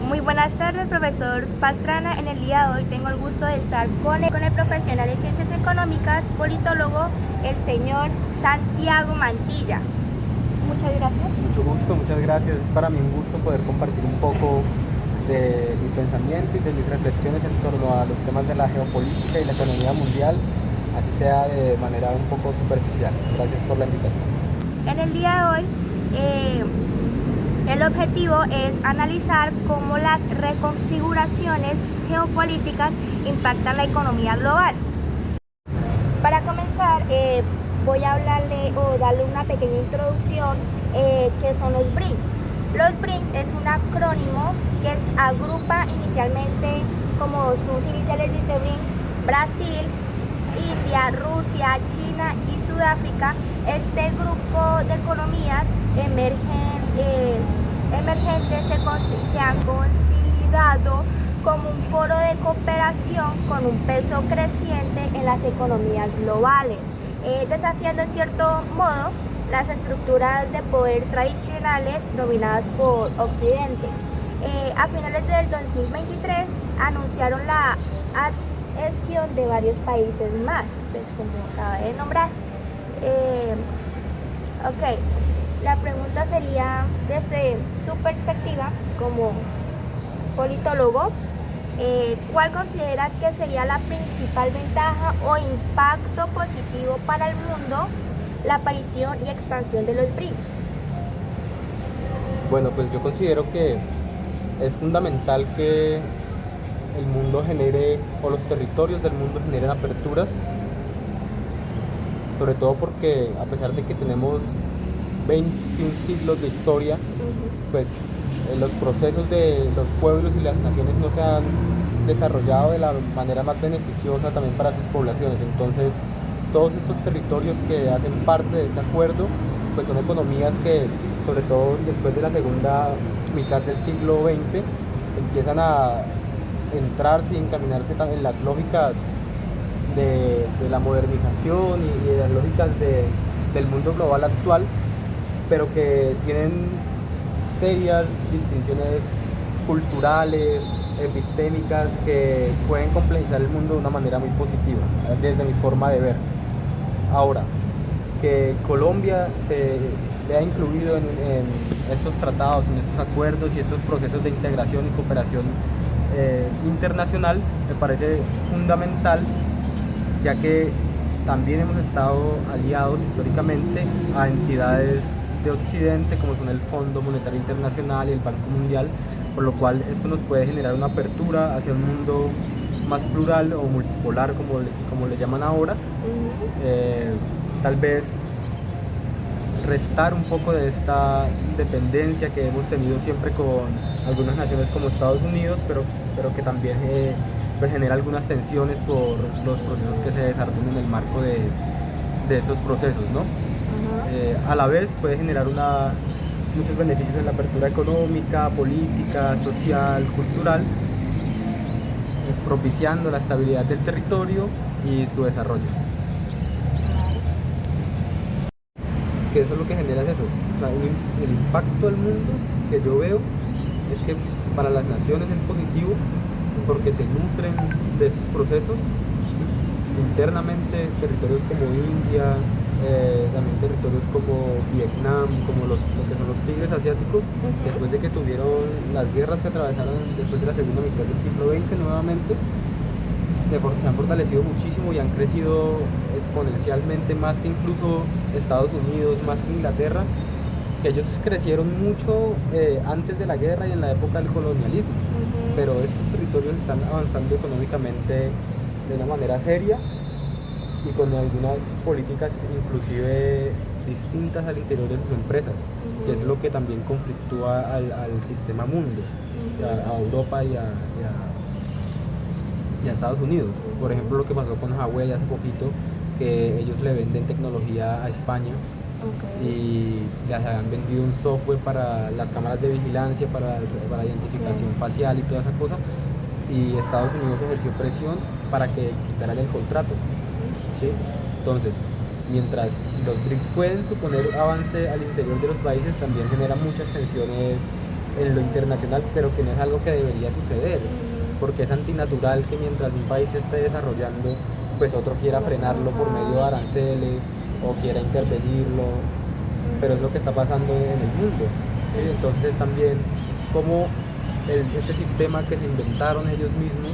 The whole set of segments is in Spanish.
Muy buenas tardes, profesor Pastrana. En el día de hoy tengo el gusto de estar con el profesional en Ciencias Económicas, politólogo, el señor Santiago Mantilla. Muchas gracias. Mucho gusto, muchas gracias. Es para mí un gusto poder compartir un poco de mi pensamiento y de mis reflexiones en torno a los temas de la geopolítica y la economía mundial, así sea de manera un poco superficial. Gracias por la invitación. En el día de hoy, el objetivo es analizar cómo las reconfiguraciones geopolíticas impactan la economía global. Para comenzar, voy a hablarle o darle una pequeña introducción que son los BRICS. Los BRICS es un acrónimo que agrupa inicialmente, como sus iniciales dice BRICS, Brasil, India, Rusia, China y Sudáfrica. Este grupo de economías emergentes se han consolidado como un foro de cooperación con un peso creciente en las economías globales, desafiando en cierto modo las estructuras de poder tradicionales dominadas por Occidente. A finales del 2023 anunciaron la adhesión de varios países más, pues como acaba de nombrar. La pregunta sería, desde su perspectiva como politólogo, ¿cuál considera que sería la principal ventaja o impacto positivo para el mundo la aparición y expansión de los BRICS? Bueno, pues yo considero que es fundamental que el mundo genere, o los territorios del mundo generen aperturas, sobre todo porque a pesar de que tenemos 21 siglos de historia, pues los procesos de los pueblos y las naciones no se han desarrollado de la manera más beneficiosa también para sus poblaciones. Entonces, todos esos territorios que hacen parte de ese acuerdo, pues son economías que, sobre todo después de la segunda mitad del siglo XX, empiezan a entrarse y encaminarse en las lógicas de la modernización y de las lógicas del mundo global actual, pero que tienen serias distinciones culturales, epistémicas, que pueden complejizar el mundo de una manera muy positiva, desde mi forma de ver. Ahora, que Colombia se vea incluido en estos tratados, en estos acuerdos y estos procesos de integración y cooperación internacional, me parece fundamental, ya que también hemos estado aliados históricamente a entidades de Occidente, como son el Fondo Monetario Internacional y el Banco Mundial, por lo cual esto nos puede generar una apertura hacia un mundo más plural o multipolar, como le llaman ahora. Tal vez restar un poco de esta dependencia que hemos tenido siempre con algunas naciones como Estados Unidos, pero que también pues genera algunas tensiones por los procesos que se desarrollan en el marco de estos procesos, ¿no? A la vez puede generar muchos beneficios en la apertura económica, política, social, cultural, propiciando la estabilidad del territorio y su desarrollo. Que eso es lo que genera es eso, o sea, el impacto al mundo que yo veo es que para las naciones es positivo porque se nutren de estos procesos internamente, territorios como India, también territorios como Vietnam, como lo que son los tigres asiáticos, después de que tuvieron las guerras que atravesaron después de la segunda mitad del siglo XX nuevamente, se han fortalecido muchísimo y han crecido exponencialmente, más que incluso Estados Unidos, más que Inglaterra, que ellos crecieron mucho antes de la guerra y en la época del colonialismo, pero estos territorios están avanzando económicamente de una manera seria y con algunas políticas inclusive distintas al interior de sus empresas, que es lo que también conflictúa al sistema mundo, a Europa y a Estados Unidos. Por ejemplo, lo que pasó con Huawei hace poquito, que ellos le venden tecnología a España y les habían vendido un software para las cámaras de vigilancia, para identificación facial y toda esa cosa, y Estados Unidos ejerció presión para que quitaran el contrato, ¿sí? Entonces, mientras los BRICS pueden suponer avance al interior de los países, también genera muchas tensiones en lo internacional, pero que no es algo que debería suceder, porque es antinatural que mientras un país se esté desarrollando, pues otro quiera frenarlo por medio de aranceles o quiera intervenirlo, pero es lo que está pasando en el mundo, ¿sí? Entonces también como este sistema que se inventaron ellos mismos,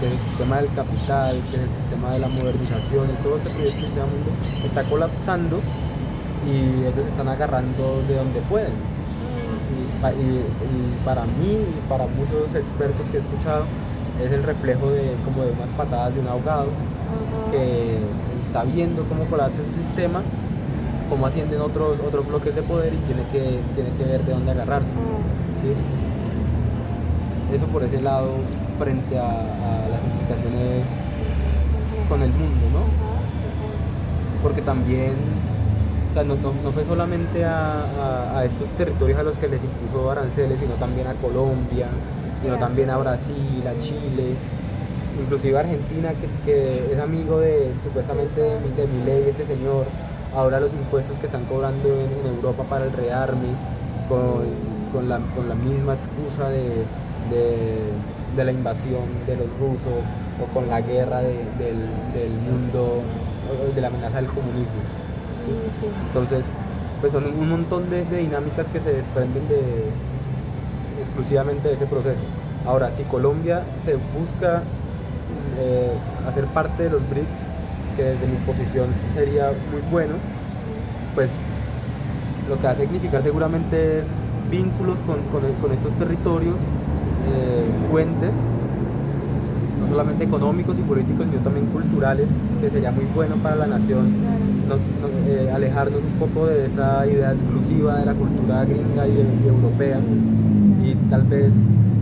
que es el sistema del capital, que es el sistema de la modernización y todo este proyecto que se llama mundo, está colapsando y ellos están agarrando de donde pueden. Y para mí y para muchos expertos que he escuchado, es el reflejo como de unas patadas de un ahogado, que sabiendo cómo colapsa el sistema, cómo ascienden otros bloques de poder y tiene que ver de dónde agarrarse, ¿sí? Eso por ese lado frente a las implicaciones con el mundo, ¿no? Porque también, o sea, no fue solamente a estos territorios a los que les impuso aranceles, sino también a Colombia, sino también a Brasil, a Chile, inclusive a Argentina, que es amigo supuestamente de Milei, ese señor. Ahora los impuestos que están cobrando en Europa para el rearme, con la misma excusa de la invasión de los rusos o con la guerra del mundo, de la amenaza del comunismo. ¿Sí? Entonces, pues son un montón de dinámicas que se desprenden exclusivamente de ese proceso. Ahora, si Colombia se busca hacer parte de los BRICS, que desde mi posición sería muy bueno, pues lo que va a significar seguramente es vínculos con estos territorios, puentes, no solamente económicos y políticos, sino también culturales, que sería muy bueno para la nación, alejarnos un poco de esa idea exclusiva de la cultura gringa y europea, y tal vez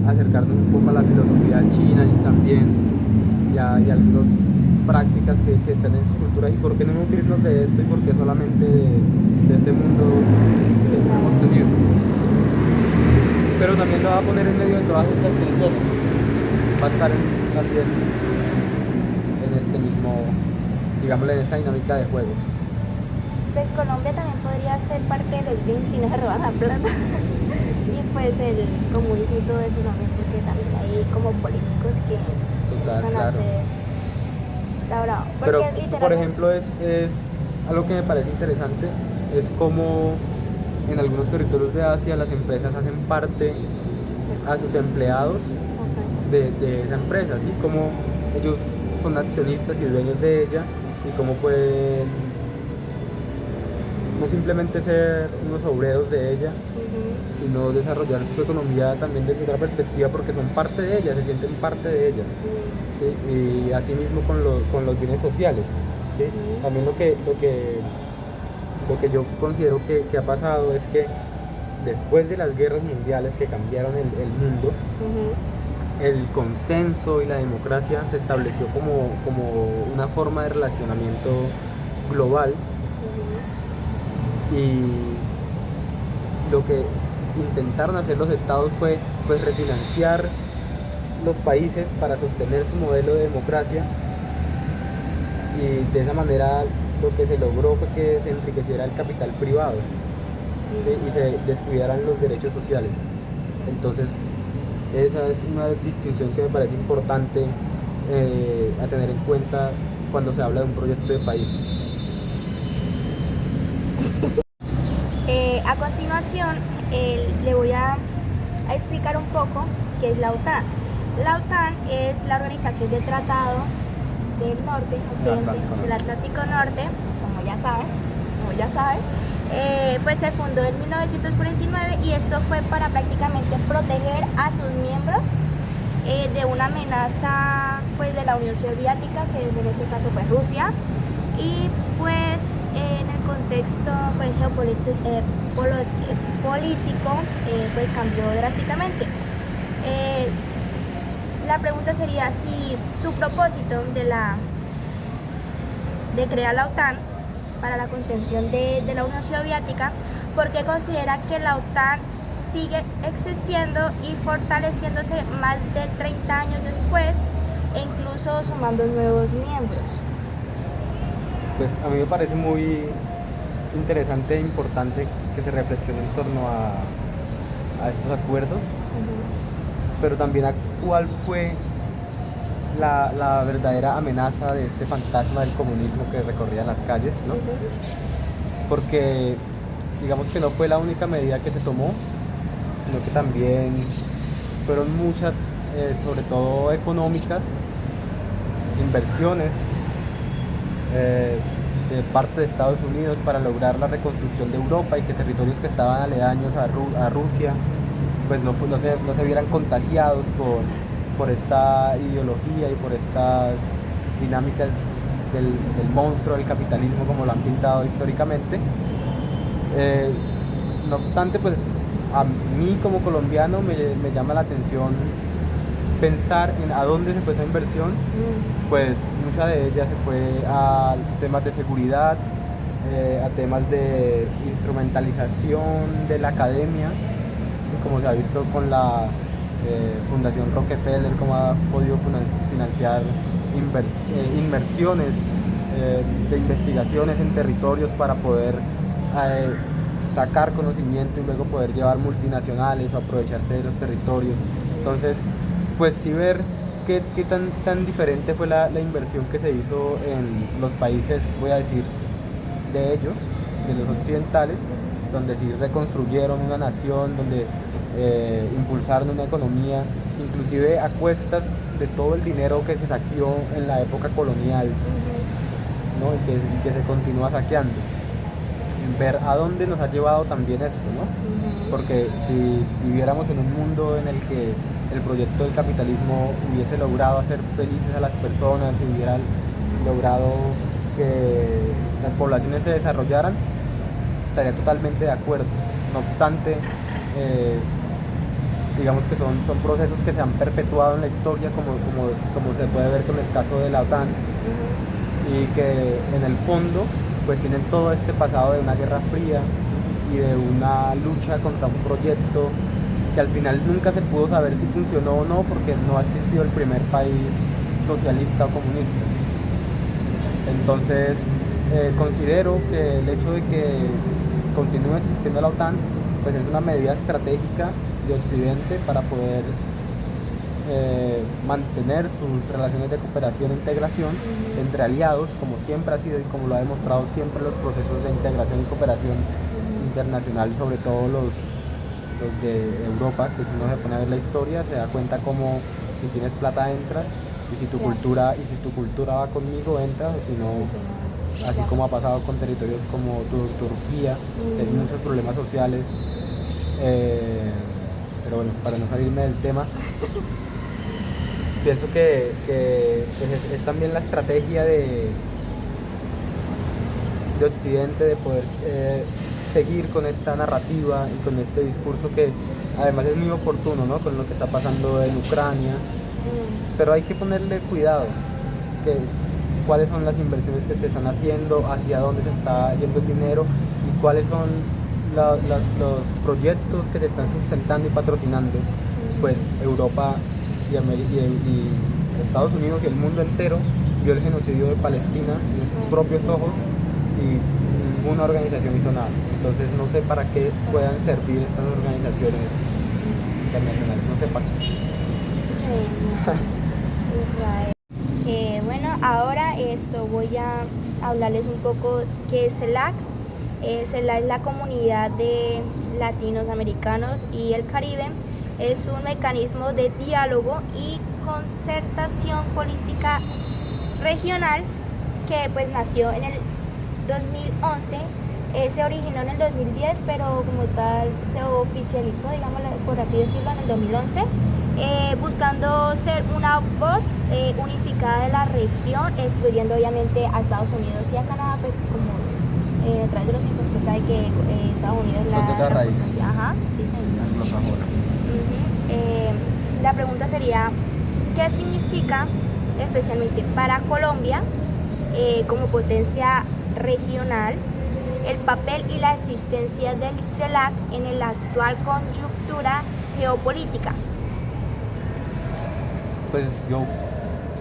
acercarnos un poco a la filosofía china y también y algunas prácticas que están en sus culturas, y por qué no nutrirnos de esto y por qué solamente de este mundo que hemos tenido. Pero también lo va a poner en medio de todas estas tensiones, va a estar también en este mismo, digámosle, en esta dinámica de juegos. Pues Colombia también podría ser parte de los BRICS si no se roban la plata. Y pues el comunismo y todo eso también, porque también hay como políticos que empiezan a hacer. Está bravo. Pero, por ejemplo, es algo que me parece interesante, es como en algunos territorios de Asia las empresas hacen parte a sus empleados de esa empresa, así como ellos son accionistas y dueños de ella, y cómo pueden no simplemente ser unos obreros de ella, sino desarrollar su economía también desde otra perspectiva, porque son parte de ella, se sienten parte de ella, ¿sí? Y así mismo con los bienes sociales, ¿sí? También lo que yo considero que ha pasado es que después de las guerras mundiales que cambiaron el mundo, el consenso y la democracia se estableció como una forma de relacionamiento global, y lo que intentaron hacer los estados fue pues refinanciar los países para sostener su modelo de democracia, y de esa manera lo que se logró fue que se enriqueciera el capital privado, ¿sí? Y se descuidaran los derechos sociales. Entonces esa es una distinción que me parece importante a tener en cuenta cuando se habla de un proyecto de país. A continuación le voy a explicar un poco qué es la OTAN. La OTAN es la Organización del Tratado del Norte, del Atlántico Norte, como ya saben. Pues se fundó en 1949, y esto fue para prácticamente proteger a sus miembros de una amenaza pues de la Unión Soviética, que en este caso pues Rusia, y pues en el contexto pues político pues cambió drásticamente. La pregunta sería si su propósito de crear la OTAN para la contención de la Unión Soviética, ¿por qué considera que la OTAN sigue existiendo y fortaleciéndose más de 30 años después, e incluso sumando nuevos miembros? Pues a mí me parece muy interesante e importante que se reflexione en torno a a estos acuerdos, pero también a cuál fue la verdadera amenaza de este fantasma del comunismo que recorría las calles, ¿no? Porque digamos que no fue la única medida que se tomó, sino que también fueron muchas, sobre todo económicas, inversiones de parte de Estados Unidos para lograr la reconstrucción de Europa y que territorios que estaban aledaños a Rusia pues no se vieran contagiados por esta ideología y por estas dinámicas del monstruo del capitalismo como lo han pintado históricamente. No obstante, pues a mí como colombiano me llama la atención pensar en a dónde se fue esa inversión. Pues mucha de ella se fue a temas de seguridad, a temas de instrumentalización de la academia, ¿sí? Como se ha visto con la Fundación Rockefeller, cómo ha podido financiar inmersiones de investigaciones en territorios para poder sacar conocimiento y luego poder llevar multinacionales o aprovecharse de los territorios. Entonces, pues sí ver qué tan diferente fue la inversión que se hizo en los países, voy a decir, de ellos, de los occidentales, donde sí reconstruyeron una nación, donde impulsaron una economía, inclusive a cuestas de todo el dinero que se saqueó en la época colonial, ¿no? y que se continúa saqueando. Ver a dónde nos ha llevado también esto, ¿no? Porque si viviéramos en un mundo en el que el proyecto del capitalismo hubiese logrado hacer felices a las personas y hubiera logrado que las poblaciones se desarrollaran, estaría totalmente de acuerdo. No obstante, digamos que son procesos que se han perpetuado en la historia, como se puede ver con el caso de la OTAN, y que en el fondo pues tienen todo este pasado de una guerra fría y de una lucha contra un proyecto que al final nunca se pudo saber si funcionó o no, porque no ha existido el primer país socialista o comunista. Entonces considero que el hecho de que continúe existiendo la OTAN pues es una medida estratégica de Occidente para poder mantener sus relaciones de cooperación e integración entre aliados, como siempre ha sido y como lo ha demostrado siempre los procesos de integración y cooperación internacional, sobre todo los de Europa, que si uno se pone a ver la historia se da cuenta como si tienes plata entras y si tu cultura va conmigo entras, o si no, así como ha pasado con territorios como Turquía, que hay muchos problemas sociales, pero bueno, para no salirme del tema, pienso que es también la estrategia de Occidente de poder seguir con esta narrativa y con este discurso que además es muy oportuno, ¿no? Con lo que está pasando en Ucrania, pero hay que ponerle cuidado, cuáles son las inversiones que se están haciendo, hacia dónde se está yendo el dinero y cuáles son los proyectos que se están sustentando y patrocinando. Pues Europa y Estados Unidos y el mundo entero vio el genocidio de Palestina en sus propios ojos y ninguna organización hizo nada. Entonces no sé para qué puedan servir estas organizaciones internacionales, no sé para qué. Bueno, ahora voy a hablarles un poco qué es CELAC. CELAC es la Comunidad de Latinos Americanos y el Caribe. Es un mecanismo de diálogo y concertación política regional que pues nació en el 2011, se originó en el 2010, pero como tal se oficializó, digamos, por así decirlo, en el 2011, buscando ser una voz unificada de la región, excluyendo obviamente a Estados Unidos y a Canadá, pues como a través de los impuestos sabe que Estados Unidos son de otra raíz. Ajá, sí, señor. La pregunta sería, ¿qué significa especialmente para Colombia como potencia regional el papel y la existencia del CELAC en la actual coyuntura geopolítica? Pues yo,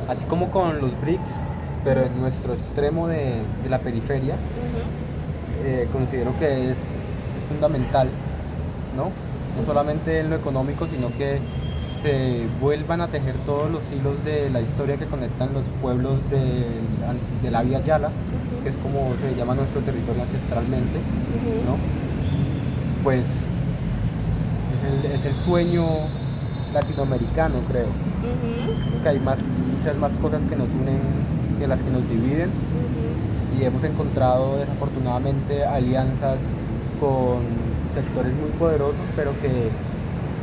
así como con los BRICS, pero en nuestro extremo de la periferia, considero que es fundamental, ¿no? no solamente en lo económico, sino que se vuelvan a tejer todos los hilos de la historia que conectan los pueblos de la Vía Yala, que es como se llama nuestro territorio ancestralmente, ¿no? Pues es el sueño latinoamericano, creo. Creo que hay muchas más cosas que nos unen que las que nos dividen, y hemos encontrado desafortunadamente alianzas con sectores muy poderosos, pero que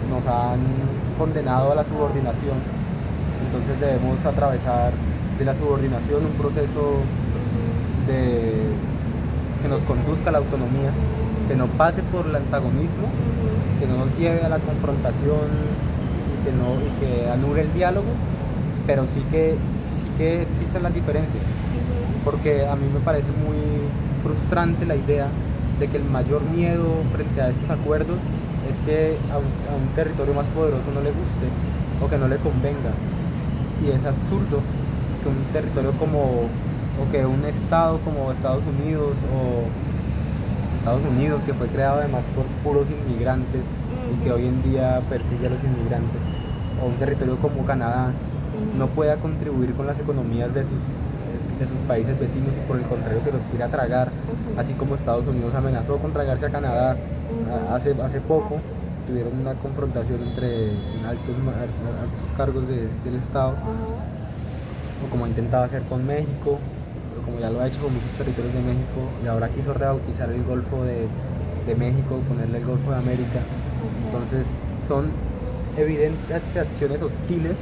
nos han condenado a la subordinación. Entonces debemos atravesar de la subordinación un proceso que nos conduzca a la autonomía, que no pase por el antagonismo, que no nos lleve a la confrontación y que anule el diálogo, pero sí que existen las diferencias, porque a mí me parece muy frustrante la idea de que el mayor miedo frente a estos acuerdos es que a un territorio más poderoso no le guste o que no le convenga. Y es absurdo que un territorio o que un estado como Estados Unidos, que fue creado además por puros inmigrantes y que hoy en día persigue a los inmigrantes, o un territorio como Canadá, no pueda contribuir con las economías de sus países vecinos y por el contrario se los quiera tragar, así como Estados Unidos amenazó con tragarse a Canadá. Hace poco tuvieron una confrontación entre altos cargos del Estado, o como ha intentado hacer con México, o como ya lo ha hecho con muchos territorios de México, y ahora quiso rebautizar el Golfo de México, ponerle el Golfo de América. Entonces son evidentes acciones hostiles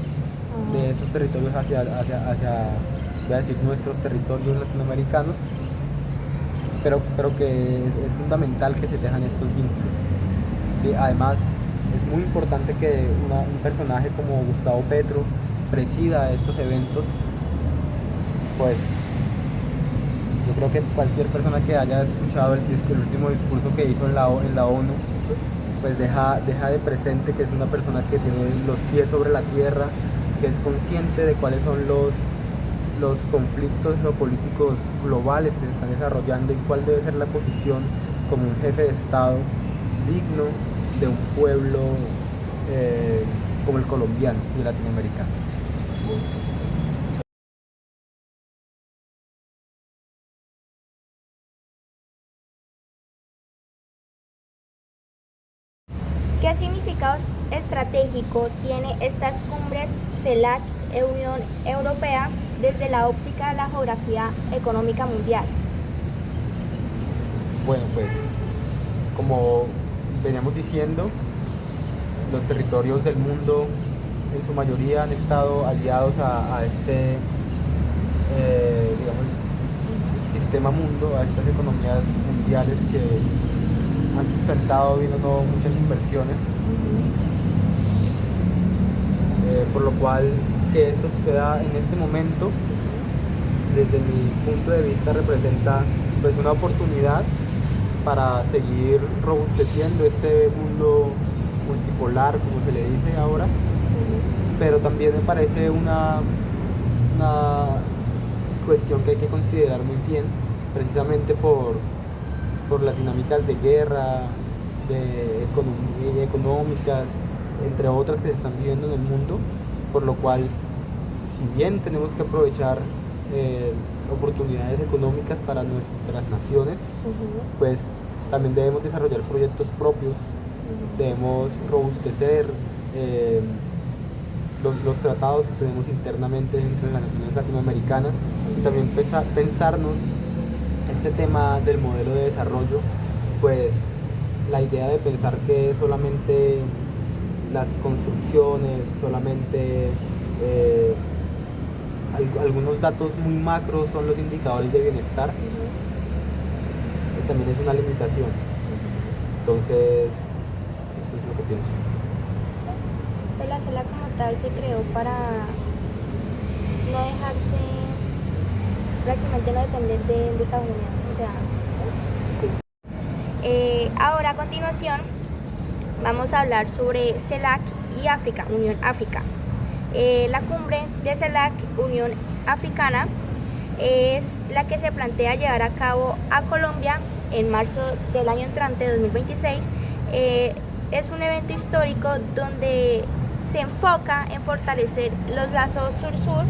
de esos territorios hacia voy a decir, nuestros territorios latinoamericanos, pero que es fundamental que se tejan estos vínculos, ¿sí? Además, es muy importante que un personaje como Gustavo Petro presida estos eventos. Pues yo creo que cualquier persona que haya escuchado el último discurso que hizo en la ONU, pues deja de presente que es una persona que tiene los pies sobre la tierra, que es consciente de cuáles son los conflictos geopolíticos globales que se están desarrollando y cuál debe ser la posición como un jefe de Estado digno de un pueblo como el colombiano y el latinoamericano. ¿Qué significado estratégico tiene estas cumbres CELAC e Unión Europea desde la óptica de la geografía económica mundial? Bueno, pues como veníamos diciendo, los territorios del mundo en su mayoría han estado aliados a este digamos, sistema mundo, a estas economías mundiales que han sustentado bien o no muchas inversiones, por lo cual que esto suceda en este momento, desde mi punto de vista, representa pues una oportunidad para seguir robusteciendo este mundo multipolar, como se le dice ahora, pero también me parece una cuestión que hay que considerar muy bien, precisamente por las dinámicas de guerra, económicas, entre otras que se están viviendo en el mundo, por lo cual, si bien tenemos que aprovechar oportunidades económicas para nuestras naciones, pues también debemos desarrollar proyectos propios, debemos robustecer los tratados que tenemos internamente entre las naciones latinoamericanas, y también pensarnos este tema del modelo de desarrollo, pues la idea de pensar que solamente las construcciones, solamente algunos datos muy macros son los indicadores de bienestar, también es una limitación. Entonces, eso es lo que pienso. Pues la CELAC como tal se creó para no dejarse, prácticamente no depender de Estados Unidos. O sea, ahora a continuación vamos a hablar sobre CELAC y África, Unión África. La cumbre de CELAC, Unión Africana, es la que se plantea llevar a cabo a Colombia en marzo del año entrante, 2026, es un evento histórico donde se enfoca en fortalecer los lazos sur-sur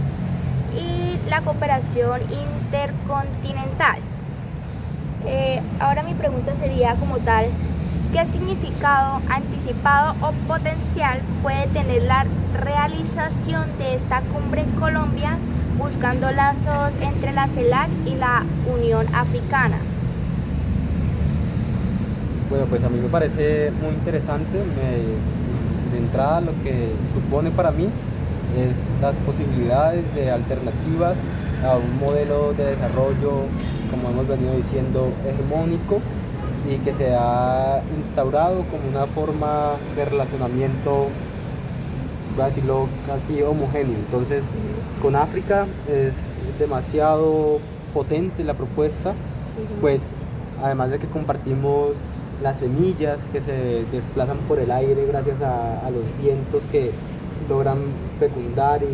y la cooperación intercontinental. Ahora mi pregunta sería como tal, ¿qué significado anticipado o potencial puede tener la realización de esta cumbre en Colombia, buscando lazos entre la CELAC y la Unión Africana? Bueno, pues a mí me parece muy interesante. De entrada, lo que supone para mí es las posibilidades de alternativas a un modelo de desarrollo, como hemos venido diciendo, hegemónico, y que se ha instaurado como una forma de relacionamiento, voy a decirlo, casi homogéneo. Entonces, con África es demasiado potente la propuesta, pues además de que compartimos las semillas que se desplazan por el aire gracias a los vientos que logran fecundar y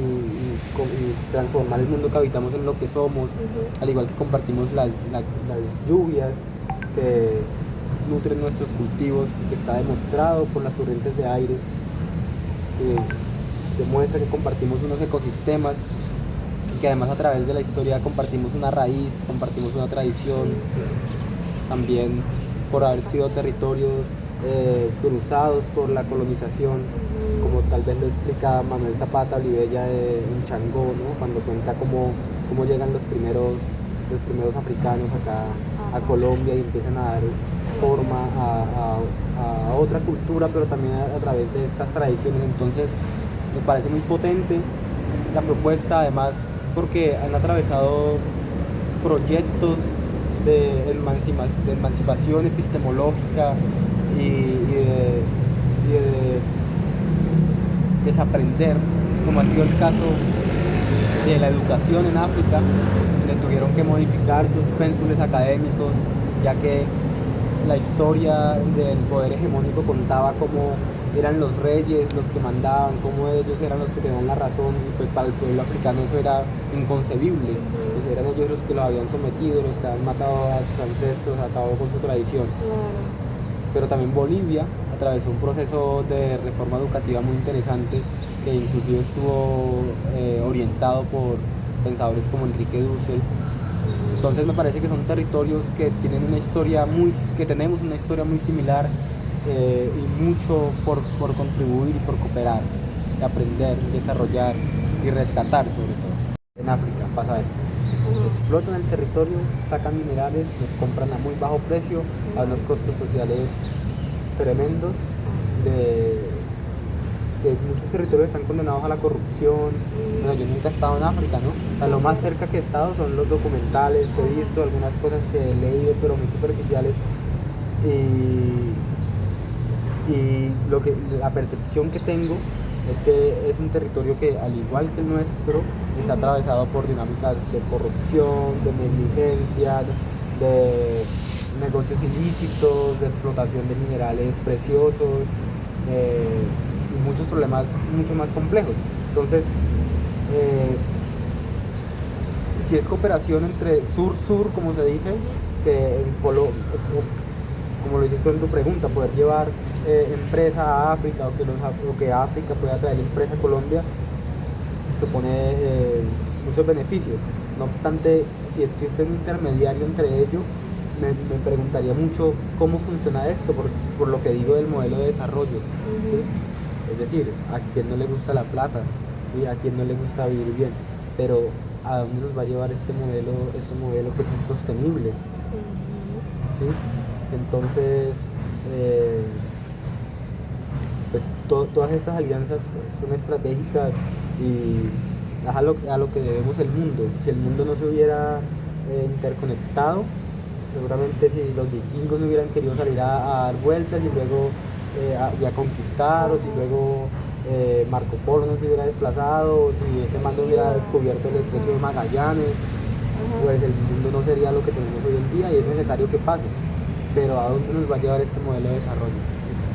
transformar el mundo que habitamos en lo que somos, al igual que compartimos las lluvias que nutren nuestros cultivos, que está demostrado por las corrientes de aire, que demuestra que compartimos unos ecosistemas y que además a través de la historia compartimos una raíz, compartimos una tradición, también por haber sido territorios cruzados por la colonización, como tal vez lo explica Manuel Zapata Olivella en Changó, ¿no? Cuando cuenta cómo llegan los primeros africanos acá a Colombia y empiezan a dar forma a otra cultura, pero también a través de estas tradiciones. Entonces me parece muy potente la propuesta, además porque han atravesado proyectos de emancipación epistemológica y de desaprender, como ha sido el caso de la educación en África, donde tuvieron que modificar sus pénsules académicos, ya que la historia del poder hegemónico contaba cómo eran los reyes los que mandaban, cómo ellos eran los que tenían la razón, y pues para el pueblo africano eso era inconcebible. Pues eran ellos los que lo habían sometido, los que habían matado a sus ancestros, acabado con su tradición. Pero también Bolivia atravesó un proceso de reforma educativa muy interesante, que inclusive estuvo orientado por pensadores como Enrique Dussel. Entonces me parece que son territorios que tienen una historia que tenemos una historia muy similar, y mucho por contribuir y por cooperar, y aprender, desarrollar y rescatar sobre todo. En África pasa eso. Explotan el territorio, sacan minerales, los compran a muy bajo precio, a unos costos sociales tremendos, que muchos territorios están condenados a la corrupción. Bueno, yo nunca he estado en África, ¿no? O sea, lo más cerca que he estado son los documentales que he visto, algunas cosas que he leído, pero muy superficiales. Y la percepción que tengo es que es un territorio que, al igual que el nuestro, está atravesado por dinámicas de corrupción, de negligencia, de negocios ilícitos, de explotación de minerales preciosos, y muchos problemas mucho más complejos. Entonces, si es cooperación entre sur-sur, como se dice, que el polo, como lo hiciste en tu pregunta, poder llevar empresa a África, o que África pueda traer empresa a Colombia, supone muchos beneficios. No obstante, si existe un intermediario entre ellos, me preguntaría mucho cómo funciona esto, por lo que digo del modelo de desarrollo, ¿sí? Es decir, a quien no le gusta la plata, ¿sí? A quien no le gusta vivir bien, pero ¿a dónde nos va a llevar este modelo que es insostenible? ¿Sí? Entonces, pues todas estas alianzas son estratégicas y es a lo que debemos el mundo. Si el mundo no se hubiera interconectado, seguramente si los vikingos no hubieran querido salir a dar vueltas y luego a conquistar, o si luego Marco Polo no se hubiera desplazado, o si ese man no hubiera descubierto el estrecho de Magallanes, pues el mundo no sería lo que tenemos hoy en día, y es necesario que pase. Pero ¿a dónde nos va a llevar este modelo de desarrollo?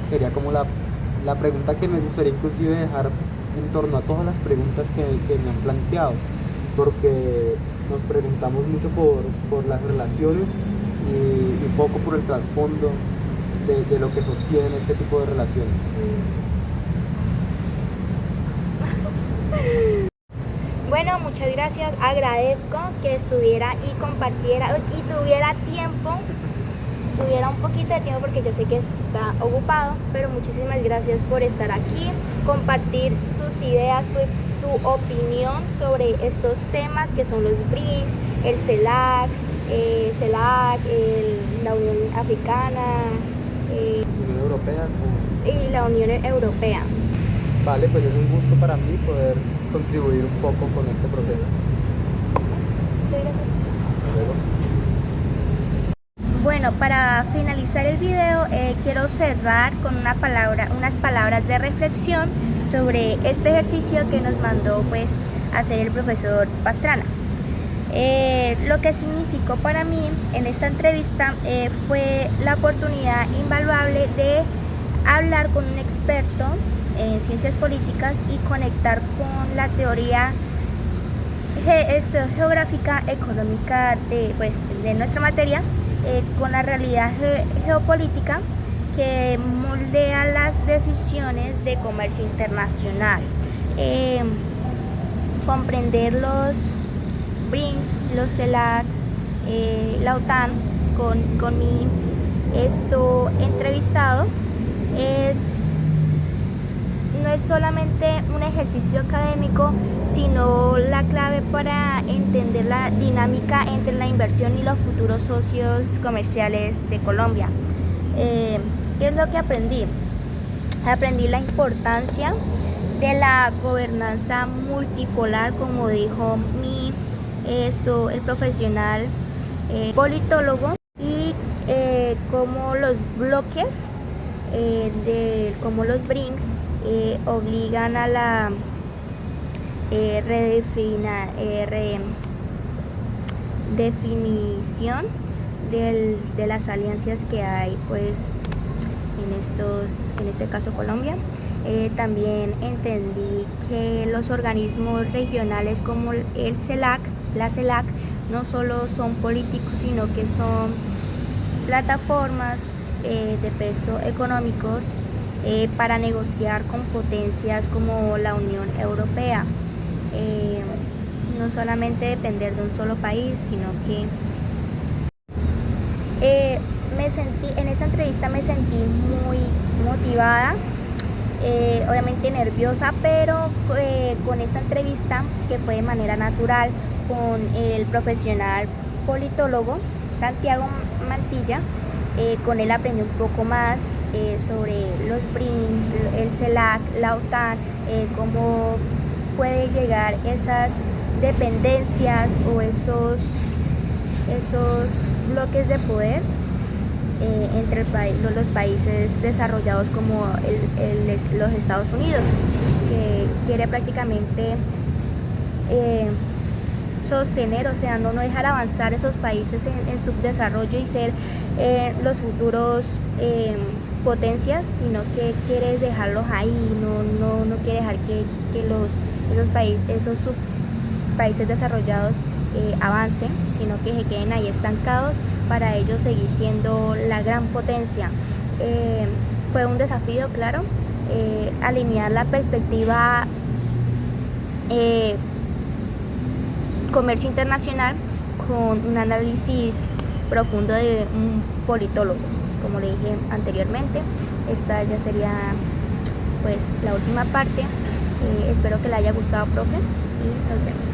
Sería como la pregunta que me gustaría inclusive dejar en torno a todas las preguntas que me han planteado, porque nos preguntamos mucho por las relaciones y poco por el trasfondo de lo que sostienen este tipo de relaciones. Bueno, muchas gracias. Agradezco que estuviera y compartiera y tuviera un poquito de tiempo porque yo sé que está ocupado, pero muchísimas gracias por estar aquí, compartir sus ideas, su opinión sobre estos temas que son los BRICS, el CELAC, la Unión Africana Unión Europea. y la Unión Europea. Vale, pues es un gusto para mí poder contribuir un poco con este proceso. Muchas gracias. Hasta luego. Bueno, para finalizar el video quiero cerrar con unas palabras de reflexión sobre este ejercicio que nos mandó pues hacer el profesor Pastrana. Lo que significó para mí en esta entrevista fue la oportunidad invaluable de hablar con un experto en ciencias políticas y conectar con la teoría geográfica económica de nuestra materia, con la realidad geopolítica que moldea las decisiones de comercio internacional. Comprender los BRICS, los CELACs, la OTAN con mi entrevistado no es solamente un ejercicio académico, sino la clave para entender la dinámica entre la inversión y los futuros socios comerciales de Colombia. ¿Qué es lo que aprendí? Aprendí la importancia de la gobernanza multipolar, como dijo el profesional politólogo, y cómo los bloques como los BRICS obligan a la redefinición de las alianzas que hay pues en este caso Colombia. También entendí que los organismos regionales como el CELAC, la CELAC, no solo son políticos, sino que son plataformas de peso económicos para negociar con potencias como la Unión Europea. No solamente depender de un solo país, sino que en esa entrevista me sentí muy motivada, obviamente nerviosa, pero con esta entrevista, que fue de manera natural con el profesional politólogo Santiago Mantilla, con él aprendí un poco más sobre los BRICS, el CELAC, la OTAN, cómo puede llegar esas dependencias o esos bloques de poder entre los países desarrollados como los Estados Unidos, que quiere prácticamente sostener, o sea, no dejar avanzar esos países en subdesarrollo y ser los futuros potencias, sino que quiere dejarlos ahí, no quiere dejar que esos países desarrollados avancen, sino que se queden ahí estancados para ellos seguir siendo la gran potencia. Fue un desafío, claro, alinear la perspectiva comercio internacional con un análisis profundo de un politólogo. Como le dije anteriormente, esta ya sería pues la última parte. Espero que le haya gustado, profe, y nos vemos.